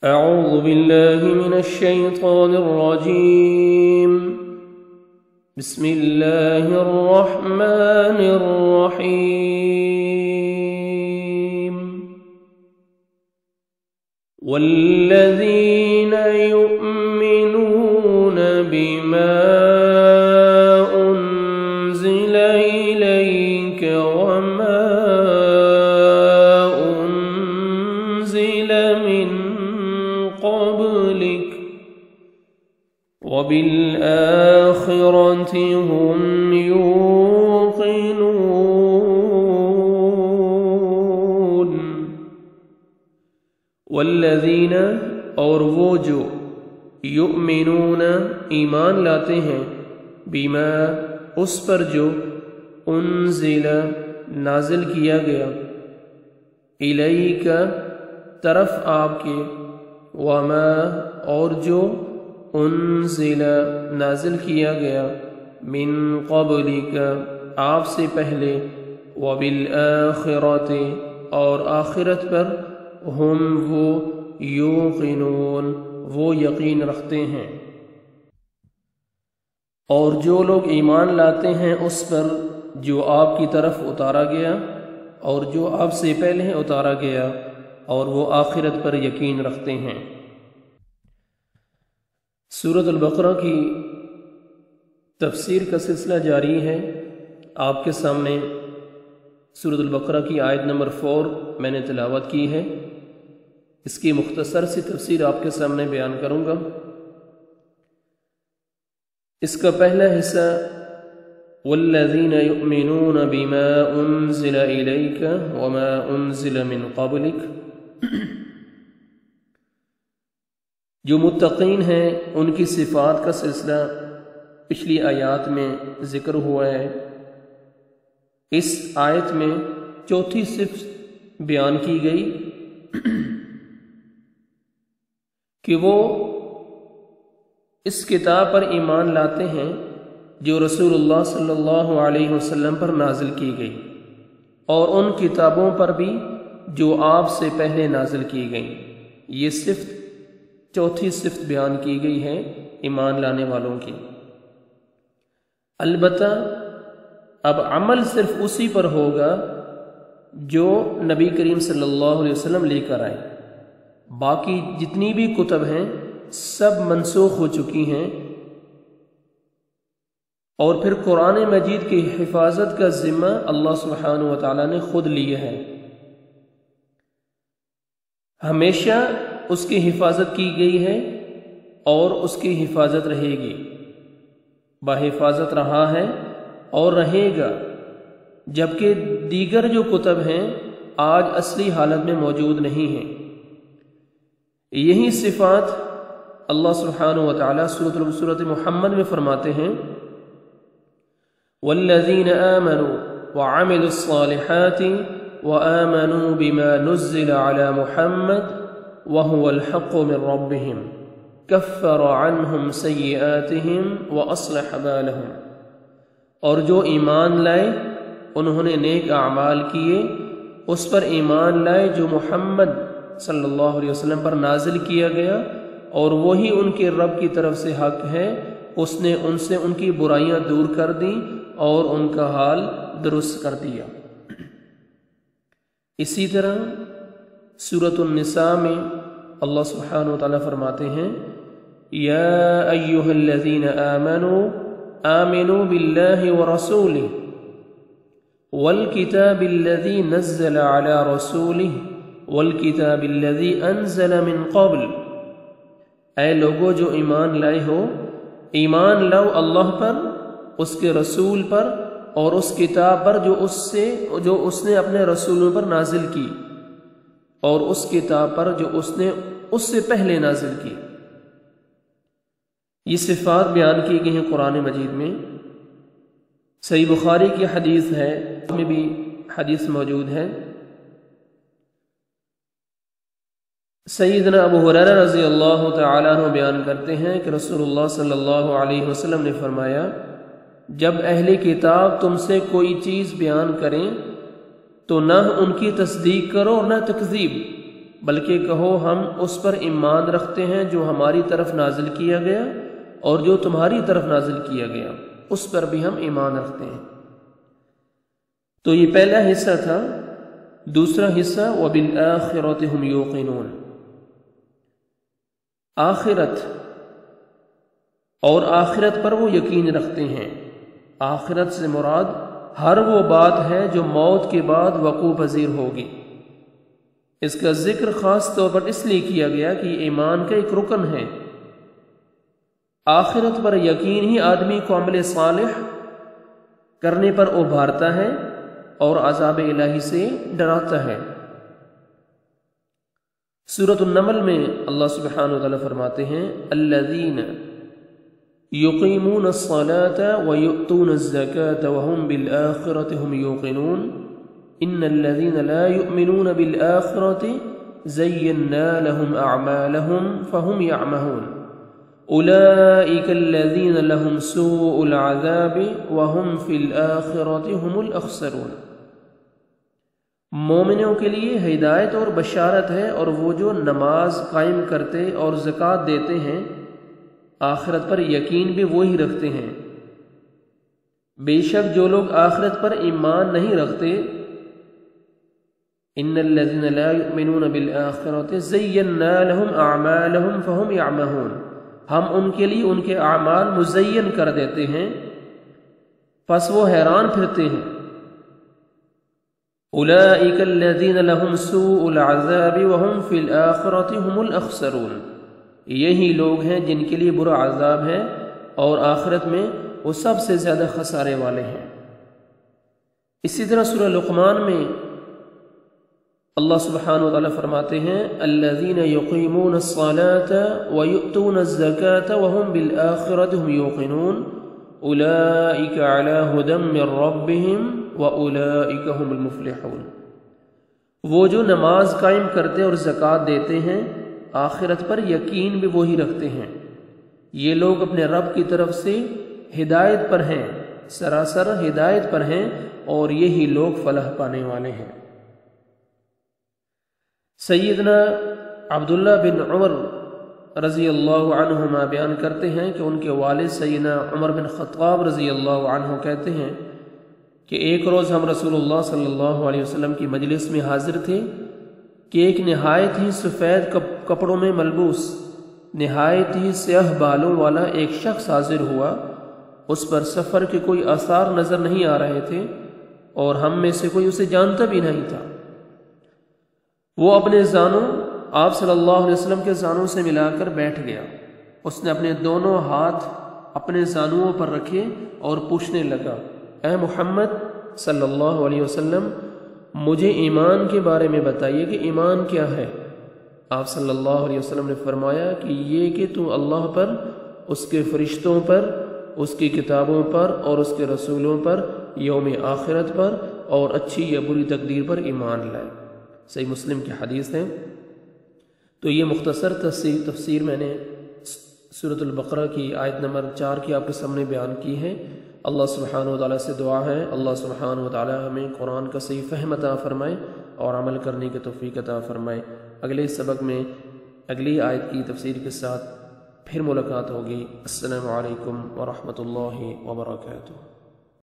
أعوذ بالله من الشيطان الرجيم. بسم الله الرحمن الرحيم. والذين يؤمنون بما أنزل إليك وما أنزل من قبلك وبالآخرة هم يوقنون. والذین اور وہ جو یؤمنون ایمان لاتے ہیں بما اس پر جو انزل نازل کیا گیا الیک طرف آپ کے وما اور جو انزل نازل کیا گیا من قبلک آپ سے پہلے وبالآخرۃ اور آخرت پر ہم وہ یوقنون وہ یقین رکھتے ہیں. اور جو لوگ ایمان لاتے ہیں اس پر جو آپ کی طرف اتارا گیا اور جو آپ سے پہلے اتارا گیا اور وہ آخرت پر یقین رکھتے ہیں. سورۃ البقرہ کی تفسیر کا سلسلہ جاری ہے. آپ کے سامنے سورۃ البقرہ کی آیت نمبر 4 میں نے تلاوت کی ہے. اس کی مختصر سی تفسیر آپ کے سامنے بیان کروں گا. اس کا پہلا حصہ والذین یؤمنون بما انزل الیک وما انزل من قبلک، جو متقین ہیں ان کی صفات کا سلسلہ پچھلی آیات میں ذکر ہوا ہے. اس آیت میں چوتھی صفت بیان کی گئی کہ وہ اس کتاب پر ایمان لاتے ہیں جو رسول اللہ صلی اللہ علیہ وسلم پر نازل کی گئی اور ان کتابوں پر بھی جو آپ سے پہلے نازل کی گئیں. یہ صفت چوتھی صفت بیان کی گئی ہے ایمان لانے والوں کی. البتہ اب عمل صرف اسی پر ہوگا جو نبی کریم صلی اللہ علیہ وسلم لے کر آئے. باقی جتنی بھی کتب ہیں سب منسوخ ہو چکی ہیں اور پھر قرآن مجید کی حفاظت کا ذمہ اللہ سبحانہ و تعالیٰ نے خود لیا ہے. ہمیشہ اس کی حفاظت کی گئی ہے اور اس کی حفاظت رہے گی. بحفاظت رہا ہے اور رہے گا، جبکہ دیگر جو کتب ہیں آج اصلی حالت میں موجود نہیں ہیں. یہی صفات اللہ سبحانہ و تعالیٰ سورۃ محمد میں فرماتے ہیں والذین آمنوا وعملوا الصالحات وآمنوا بما نزل على محمد وهو الحق من ربهم كفر عنهم سیئاتهم وأصلح بالهم. اور جو ایمان لائے انہوں نے نیک اعمال کیے، اس پر ایمان لائے جو محمد صلی اللہ علیہ وسلم پر نازل کیا گیا اور وہی ان کے رب کی طرف سے حق ہے. اس نے ان سے ان کی برائیاں دور کر دیں اور ان کا حال درست کر دیا. اسی طرح سورۃ النساء میں اللہ سبحانہ و تعالیٰ فرماتے ہیں یا ایہا الذین آمنوا آمنوا باللہ ورسولہ والکتاب الذی نزل علی رسولہ والکتاب الذی انزل من قبل. اے لوگو جو ایمان لائے ہو، ایمان لاؤ اللہ پر، اس کے رسول پر اور اس کتاب پر جو اس نے اپنے رسولوں پر نازل کی اور اس کتاب پر جو اس نے اس سے پہلے نازل کی. یہ صفات بیان کی گئی ہیں قرآن مجید میں. صحیح بخاری کی حدیث ہے، اس میں بھی حدیث موجود ہے. سیدنا ابو ہریرہ رضی اللہ تعالیٰ عنہ بیان کرتے ہیں کہ رسول اللہ صلی اللہ علیہ وسلم نے فرمایا جب اہل کتاب تم سے کوئی چیز بیان کریں تو نہ ان کی تصدیق کرو اور نہ تکذیب، بلکہ کہو ہم اس پر ایمان رکھتے ہیں جو ہماری طرف نازل کیا گیا اور جو تمہاری طرف نازل کیا گیا اس پر بھی ہم ایمان رکھتے ہیں۔ تو یہ پہلا حصہ تھا۔ دوسرا حصہ وَبِالْآخِرَةِ هُمْ يُوقِنُونَ، آخرت اور آخرت پر وہ یقین رکھتے ہیں۔ آخرت سے مراد ہر وہ بات ہے جو موت کے بعد وقوع پذیر ہوگی۔ اس کا ذکر خاص طور پر اس لیے کیا گیا کہ ایمان کا ایک رکن ہے۔ آخرت پر یقین ہی آدمی کو عمل صالح کرنے پر ابھارتا ہے اور عذاب الہی سے ڈراتا ہے۔ سورۃ النمل میں اللہ سبحانہ وتعالی فرماتے ہیں الذین یقیمون الصلاة ویؤتون الزکاة وهم بالآخرة هم یوقنون ان الذین لا یؤمنون بالآخرة زینا لهم اعمالهم فهم یعمہون اولئک الذین لهم سوء العذاب وهم فی الآخرة هم الاخسرون۔ مومنوں کے لیے ہدایت اور بشارت ہے، اور وہ جو نماز قائم کرتے اور زکوٰۃ دیتے ہیں آخرت پر یقین بھی وہی رکھتے ہیں۔ بے شک جو لوگ آخرت پر ایمان نہیں رکھتے، ان الذین لا یؤمنون بالآخرۃ زینا لهم اعمالهم فهم یعمہون، ہم ان کے لیے ان کے اعمال مزین کر دیتے ہیں پس وہ حیران پھرتے ہیں۔ اولئک الذین لهم سوء العذاب وهم فی الآخرۃ هم الاخسرون، یہی لوگ ہیں جن کے لیے برا عذاب ہے اور آخرت میں وہ سب سے زیادہ خسارے والے ہیں۔ اسی طرح سورہ لقمان میں اللہ سبحانہ وتعالی فرماتے ہیں الذین یقیمون الصلاة ویؤتون الزکاة وهم بالآخرة هم یوقنون اولئک علی ھدی من ربہم وَأُولَئِكَ هُمُ الْمُفْلِحُونَ، وہ جو نماز قائم کرتے اور زکوٰۃ دیتے ہیں آخرت پر یقین بھی وہی رکھتے ہیں، یہ لوگ اپنے رب کی طرف سے ہدایت پر ہیں، سراسر ہدایت پر ہیں، اور یہی لوگ فلاح پانے والے ہیں۔ سیدنا عبداللہ بن عمر رضی اللہ عنہما بیان کرتے ہیں کہ ان کے والد سیدنا عمر بن خطاب رضی اللہ عنہ کہتے ہیں کہ ایک روز ہم رسول اللہ صلی اللہ علیہ وسلم کی مجلس میں حاضر تھے کہ ایک نہایت ہی سفید کپڑوں میں ملبوس، نہایت ہی سیاہ بالوں والا ایک شخص حاضر ہوا۔ اس پر سفر کے کوئی آثار نظر نہیں آ رہے تھے اور ہم میں سے کوئی اسے جانتا بھی نہیں تھا۔ وہ اپنے زانوں آپ صلی اللہ علیہ وسلم کے زانوں سے ملا کر بیٹھ گیا۔ اس نے اپنے دونوں ہاتھ اپنے زانوں پر رکھے اور پوچھنے لگا اے محمد صلی اللہ علیہ وسلم، مجھے ایمان کے بارے میں بتائیے کہ ایمان کیا ہے؟ آپ صلی اللہ علیہ وسلم نے فرمایا کہ یہ کہ تو اللہ پر، اس کے فرشتوں پر، اس کی کتابوں پر اور اس کے رسولوں پر، یوم آخرت پر اور اچھی یا بری تقدیر پر ایمان لائے۔ صحیح مسلم کی حدیث ہے۔ تو یہ مختصر تفسیر میں نے سورۃ البقرہ کی آیت نمبر 4 کی آپ کے سامنے بیان کی ہے۔ اللہ سبحانہ وتعالیٰ سے دعا ہے اللہ سبحانہ وتعالیٰ ہمیں قرآن کا صحیح فہم عطا فرمائے اور عمل کرنے کی توفیق عطا فرمائے۔ اگلے سبق میں اگلی آیت کی تفسیر کے ساتھ پھر ملاقات ہوگی۔ السلام علیکم ورحمۃ اللہ وبرکاتہ۔